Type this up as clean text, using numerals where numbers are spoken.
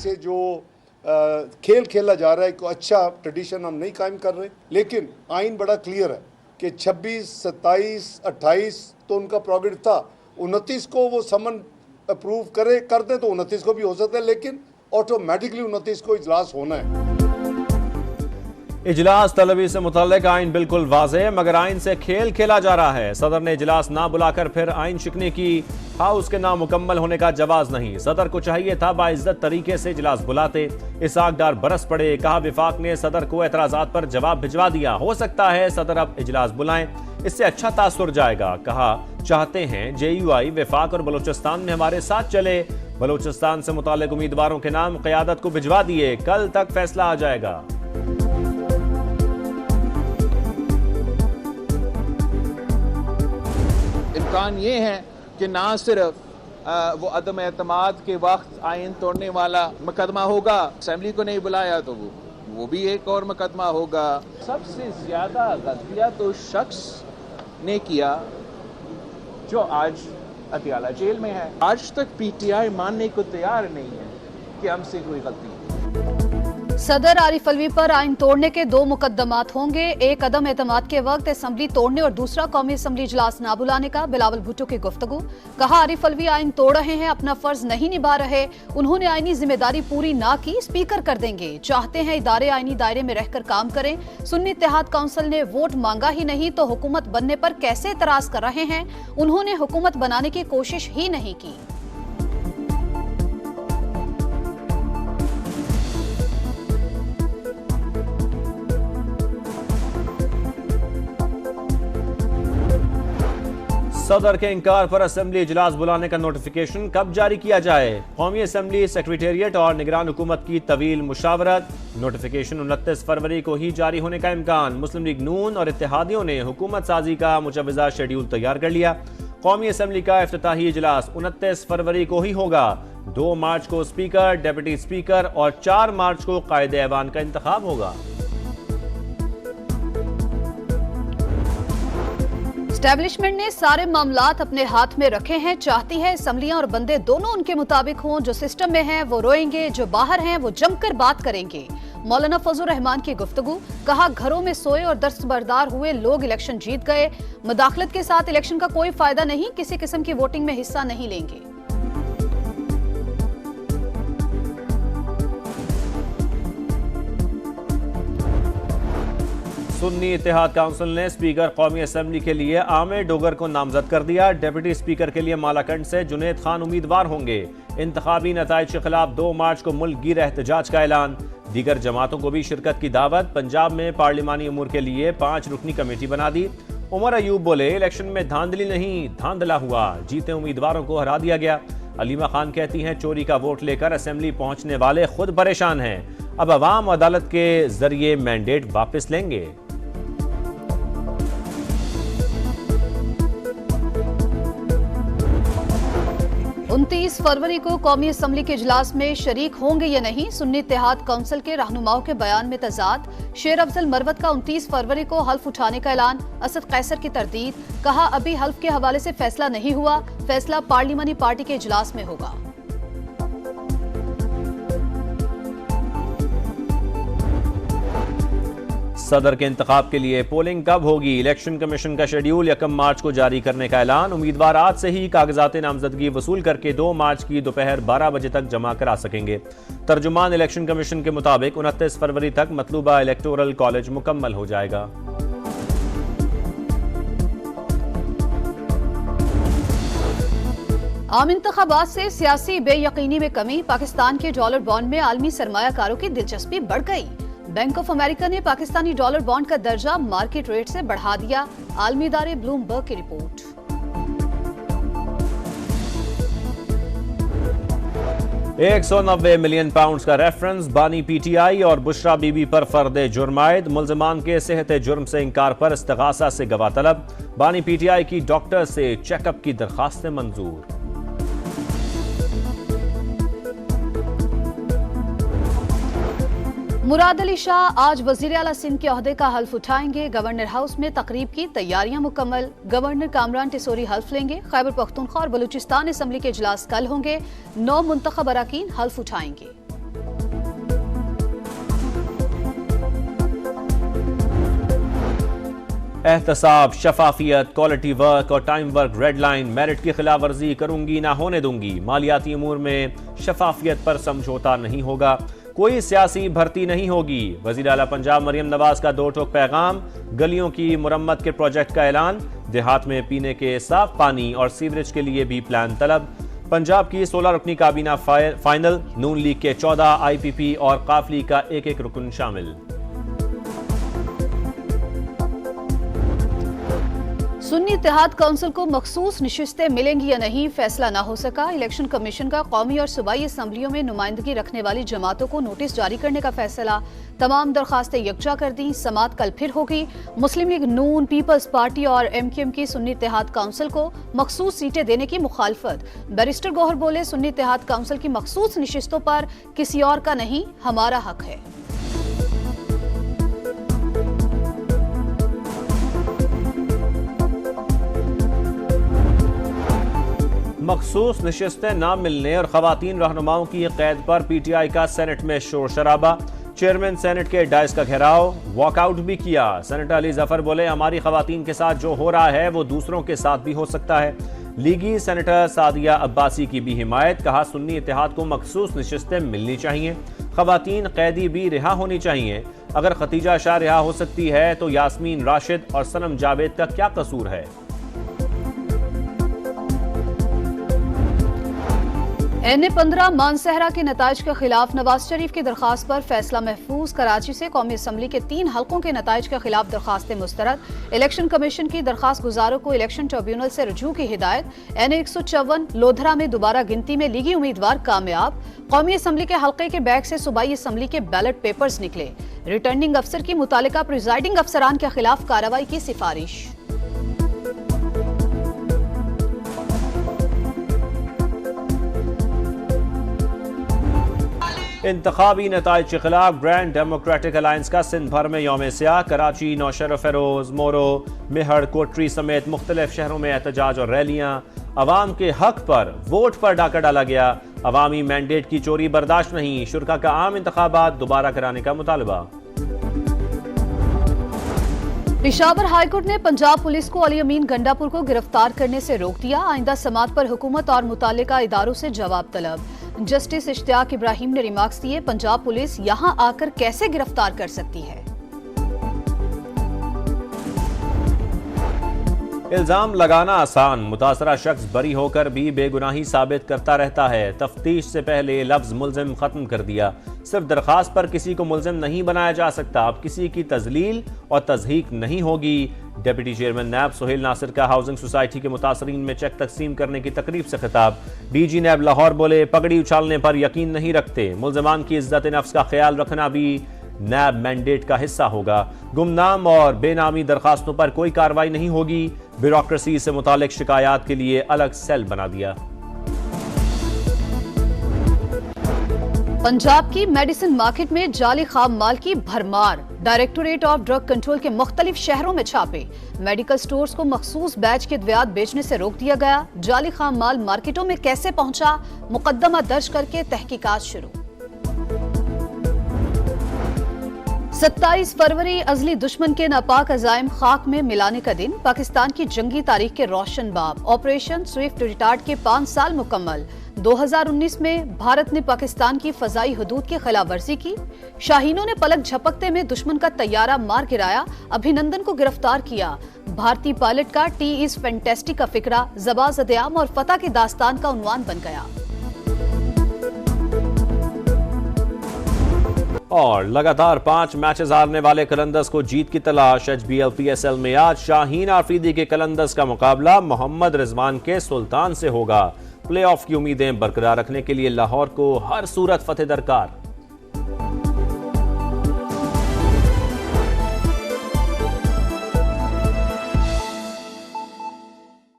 से जो खेल खेला जा रहा है, कोई अच्छा ट्रेडिशन हम नहीं कायम कर रहे। लेकिन आइन बड़ा क्लियर है कि 26, 27, 28 तो उनका प्रोग्रेस था। 29 को वो समन अप्रूव कर दे तो 29 को भी हो सकता है, लेकिन ऑटोमेटिकली 29 को इजलास होना है। इजलास तलबी से मुतल्लिक आइन बिल्कुल वाज़ेह है, मगर आइन से खेल खेला जा रहा है। सदर ने इजलास ना बुलाकर फिर आइन शिकने की, हाउस के नामुकम्मल होने का जवाब नहीं। सदर को चाहिए था बाइज्जत तरीके से इजलास बुलाते। इसाकडार बरस पड़े। कहा विफाक ने सदर को एतराजात पर जवाब भिजवा दिया। हो सकता है सदर अब इजलास बुलाएं, इससे अच्छा तासुर जाएगा। कहा चाहते हैं JUI विफाक और बलूचिस्तान में हमारे साथ चले। बलूचिस्तान से मुताल्लिक उम्मीदवारों के नाम क़यादत को भिजवा दिए, कल तक फैसला आ जाएगा। इम्कान ये है कि ना सिर्फ वो अदम एतमाद के वक्त आइन तोड़ने वाला मुकदमा होगा, असेंबली को नहीं बुलाया तो वो भी एक और मुकदमा होगा। सबसे ज्यादा गलतियां तो शख्स ने किया जो आज अतियाला जेल में है। आज तक PTI मानने को तैयार नहीं है कि हमसे कोई गलती है। सदर आरिफ अलवी पर आइन तोड़ने के 2 मुकदमात होंगे, एक अदम एतमाद के वक्त असेंबली तोड़ने और दूसरा कौमी असेंबली इजलास ना बुलाने का। बिलावल भुट्टो की गुफ्तगू। कहा आरिफ अलवी आइन तोड़ रहे हैं, अपना फर्ज नहीं निभा रहे। उन्होंने आईनी जिम्मेदारी पूरी ना की, स्पीकर कर देंगे। चाहते हैं इदारे आईनी दायरे में रहकर काम करें। सुन्नी इत्तेहाद काउंसिल ने वोट मांगा ही नहीं तो हुकूमत बनने पर कैसे एतराज कर रहे हैं। उन्होंने हुकूमत बनाने की कोशिश ही नहीं की। सदर के इंकार पर असेंबली इजलास बुलाने का नोटिफिकेशन कब जारी किया जाए। कौमी असेंबली सेक्रेटेरिएट और निगरान हुकूमत की तवील मुशावरत। नोटिफिकेशन 29 फरवरी को ही जारी होने का इम्कान। मुस्लिम लीग नून और इत्तेहादियों ने हुकूमत साजी का मुजव्वज़ा शेड्यूल तैयार कर लिया। कौमी असेंबली का इफ्तिताही इजलास 29 फरवरी को ही होगा। 2 मार्च को स्पीकर, डेप्यूटी स्पीकर और 4 मार्च को कायदे ऐवान का इंतखाब होगा। एस्टैब्लिशमेंट ने सारे मामलात अपने हाथ में रखे हैं। चाहती है असम्बलियां और बंदे दोनों उनके मुताबिक हों। जो सिस्टम में हैं वो रोएंगे, जो बाहर हैं वो जमकर बात करेंगे। मौलाना फजल रहमान की गुफ्तगू। कहा घरों में सोए और दस्तबरदार हुए लोग इलेक्शन जीत गए। मुदाखलत के साथ इलेक्शन का कोई फायदा नहीं, किसी किस्म की वोटिंग में हिस्सा नहीं लेंगे। सुन्नी इत्तेहाद काउंसिल ने स्पीकर कौमी असेंबली के लिए आमिर डोगर को नामजद कर दिया। डेप्यूटी स्पीकर के लिए मालाकंड से जुनेद खान उम्मीदवार होंगे। इंतखाबी नताइज के खिलाफ 2 मार्च को मुल्क गिर एहतजाज का ऐलान। दीगर जमातों को भी शिरकत की दावत। पंजाब में पार्लिमानी उमूर के लिए 5 रुकनी कमेटी बना दी। उमर अयूब बोले इलेक्शन में धांधली नहीं, धांधला हुआ। जीते उम्मीदवारों को हरा दिया गया। अलीमा खान कहती हैं चोरी का वोट लेकर असेंबली पहुंचने वाले खुद परेशान हैं। अब अवाम अदालत के जरिए मैंडेट वापस लेंगे। 29 फरवरी को कौमी असम्बली के इजलास में शरीक होंगे या नहीं। सुन्नी इत्तेहाद काउंसिल के रहनुमाओं के बयान में तजाद। शेर अफजल मरवत का 29 फरवरी को हल्फ उठाने का ऐलान। असद कैसर की तरदीद। कहा अभी हल्फ के हवाले से फैसला नहीं हुआ, फैसला पार्लिमानी पार्टी के इजलास में होगा। सदर के इंतखाब के लिए पोलिंग कब होगी। इलेक्शन कमीशन का शेड्यूल 1 मार्च को जारी करने का ऐलान। उम्मीदवार आज से ही कागजात नामजदगी वसूल करके 2 मार्च की दोपहर 12 बजे तक जमा करा सकेंगे। तर्जुमान इलेक्शन कमीशन के मुताबिक 29 फरवरी तक मतलूबा इलेक्टोरल कॉलेज मुकम्मल हो जाएगा। आम इंतखाबात से सियासी बेयकीनी में कमी। पाकिस्तान के डॉलर बॉन्ड में आलमी सरमायाकारों की दिलचस्पी बढ़ गई। बैंक ऑफ अमेरिका ने पाकिस्तानी डॉलर बॉन्ड का दर्जा मार्केट रेट से बढ़ा दिया। आलमी इदारे ब्लूमबर्ग की रिपोर्ट। £190 मिलियन का रेफरेंस। बानी PTI और बुशरा बीबी पर फर्द जुर्मायद। मुल्जिमान के सेहत जुर्म से इंकार पर इस्तगासा से गवाह तलब। बानी PTI की डॉक्टर से चेकअप की दरखास्त मंजूर। मुराद अली शाह आज वजीर आला सिंध के ओहदे का हल्फ उठाएंगे। गवर्नर हाउस में तकरीब की तैयारियां मुकम्मल। गवर्नर कामरान टिसोरी हल्फ लेंगे। खैबर पख्तूनख्वा और बलूचिस्तान असम्बली के इजलास कल होंगे। 9 मुंतखब अराकीन हल्फ उठाएंगे। एहतसाब, शफाफियत, क्वालिटी वर्क और time work red line, merit की खिलाफ वर्जी करूंगी ना होने दूंगी। मालियाती अमूर में शफाफियत पर समझौता नहीं होगा। कोई सियासी भर्ती नहीं होगी। वज़ीर आला पंजाब मरियम नवाज का दो टोक पैगाम। गलियों की मुरम्मत के प्रोजेक्ट का ऐलान। देहात में पीने के साफ पानी और सीवरेज के लिए भी प्लान तलब। पंजाब की 16 रुकनी काबीना फाइनल। नून लीग के 14, IPP और काफली का एक एक रुकन शामिल। सुन्नी इत्तेहाद काउंसिल को मखसूस नशिस्तें मिलेंगी या नहीं, फैसला ना हो सका। इलेक्शन कमीशन का कौमी और सूबाई असम्बलियों में नुमाइंदगी रखने वाली जमातों को नोटिस जारी करने का फैसला। तमाम दरखास्तें यकजा कर दी। समात कल फिर होगी। मुस्लिम लीग नून, पीपल्स पार्टी और MQM की सुन्नी इत्तेहाद काउंसिल को मखसूस सीटें देने की मुखालफत। बैरिस्टर गौहर बोले, सुन्नी इत्तेहाद काउंसिल की मखसूस नशिस्तों पर किसी और का नहीं, हमारा हक है। मखसूस नशिस्तें न मिलने और खवातीन रहनुमाओं की कैद पर PTI का सेनेट में शोर शराबा। चेयरमैन सेनेट के डाइस का घेराव, वॉकआउट भी किया। सेनेटर अली जफर बोले, हमारी खवातीन के साथ जो हो रहा है वो दूसरों के साथ भी हो सकता है। लीगी सेनेटर सादिया अब्बासी की भी हिमायत। कहा, सुन्नी इत्तेहाद को मखसूस नशिस्तें मिलनी चाहिए। खवातीन कैदी भी रिहा होनी चाहिए। अगर खतीजा शाह रिहा हो सकती है तो यास्मीन राशिद और सनम जावेद का क्या कसूर है? NA-15 मानसहरा के नताइज के खिलाफ नवाज शरीफ की दरखास्त पर फैसला महफूज। कराची से कौमी असम्बली के 3 हल्कों के नताइज के खिलाफ दरखास्तें मुस्तरद। इलेक्शन कमीशन की दरखास्त गुजारों को इलेक्शन ट्रिब्यूनल से रुजू की हिदायत। NA-154 लोधरा में दोबारा गिनती में लीगी उम्मीदवार कामयाब। कौमी असम्बली के हल्के के बैग से सूबाई असम्बली के बैलेट पेपर्स निकले। रिटर्निंग अफसर की मुतालिका प्रिजाइडिंग अफसरान के खिलाफ कार्रवाई की सिफारिश। इंतखाबी नताइज के खिलाफ ग्रैंड डेमोक्रेटिक अलायंस का सिंध भर में यौम स्याह। कराची, नौशहर फेरोज, मोरो, मेहर, कोटरी समेत मुख्तलिफ शहरों में एहतजाज और रैलियां। अवाम के हक पर वोट पर डाका डाला गया। अवामी मैंडेट की चोरी बर्दाश्त नहीं। शुरा का आम इंतखाबात दोबारा कराने का मुतालबा। पेशावर हाईकोर्ट ने पंजाब पुलिस को अली अमीन गंडापुर को गिरफ्तार करने से रोक दिया। आइंदा समात पर हुकूमत और मुताल्लिका इदारों से जवाब तलब। जस्टिस इश्तियाक इब्राहिम ने रिमार्क्स दिए, पंजाब पुलिस यहां आकर कैसे गिरफ्तार कर सकती है। इल्जाम लगाना आसान, मुतासरा शख्स बरी होकर भी बेगुनाही साबित करता रहता है। तफ्तीश से पहले लफ्ज मुल्जिम खत्म कर दिया। सिर्फ दरखास्त पर किसी को मुल्जिम नहीं बनाया जा सकता। अब किसी की तजलील और तजहीक नहीं होगी। डिप्टी चेयरमैन नैब सुहेल नासिर का हाउसिंग सोसाइटी के मुतासरीन में चेक तकसीम करने की तकरीब से खिताब। DG नैब लाहौर बोले, पगड़ी उछालने पर यकीन नहीं रखते। मुल्जिमान की इज्जत नफ्स का ख्याल रखना भी नैब मैंडेट का हिस्सा होगा। गुमनाम और बेनामी दरखास्तों पर कोई कार्रवाई नहीं होगी। ब्यूरोक्रेसी से मुतालिक शिकायत के लिए अलग सेल बना दिया। पंजाब की मेडिसिन मार्केट में जाली खाम माल की भरमार। डायरेक्टोरेट ऑफ ड्रग कंट्रोल के मुख्तलिफ शहरों में छापे। मेडिकल स्टोर्स को मखसूस बैच के अद्वियात बेचने से रोक दिया गया। जाली खाम माल मार्केटों में कैसे पहुंचा, मुकदमा दर्ज करके तहकीकात शुरू। 27 फरवरी अजली दुश्मन के नापाक अजाइम खाक में मिलाने का दिन। पाकिस्तान की जंगी तारीख के रोशन बाब। ऑपरेशन स्विफ्ट रिटार्ड के 5 साल मुकम्मल। 2019 में भारत ने पाकिस्तान की फजाई हदूद की खिलाफ वर्जी की। शाहीनों ने पलक झपकते में दुश्मन का तैयारा मार गिराया। अभिनंदन को गिरफ्तार किया। भारतीय पायलट का टी इज फैंटेस्टिक का फिक्रा ज़बाज़-ए-आम और फतह की दास्तान का उन्वान बन गया। और लगातार 5 मैचेस हारने वाले कलंदर्स को जीत की तलाश। HBL PSL में आज शाहीन आफरीदी के कलंदर्स का मुकाबला मोहम्मद रिजवान के सुल्तान से होगा। प्लेऑफ की उम्मीदें बरकरार रखने के लिए लाहौर को हर सूरत फतेह दरकार।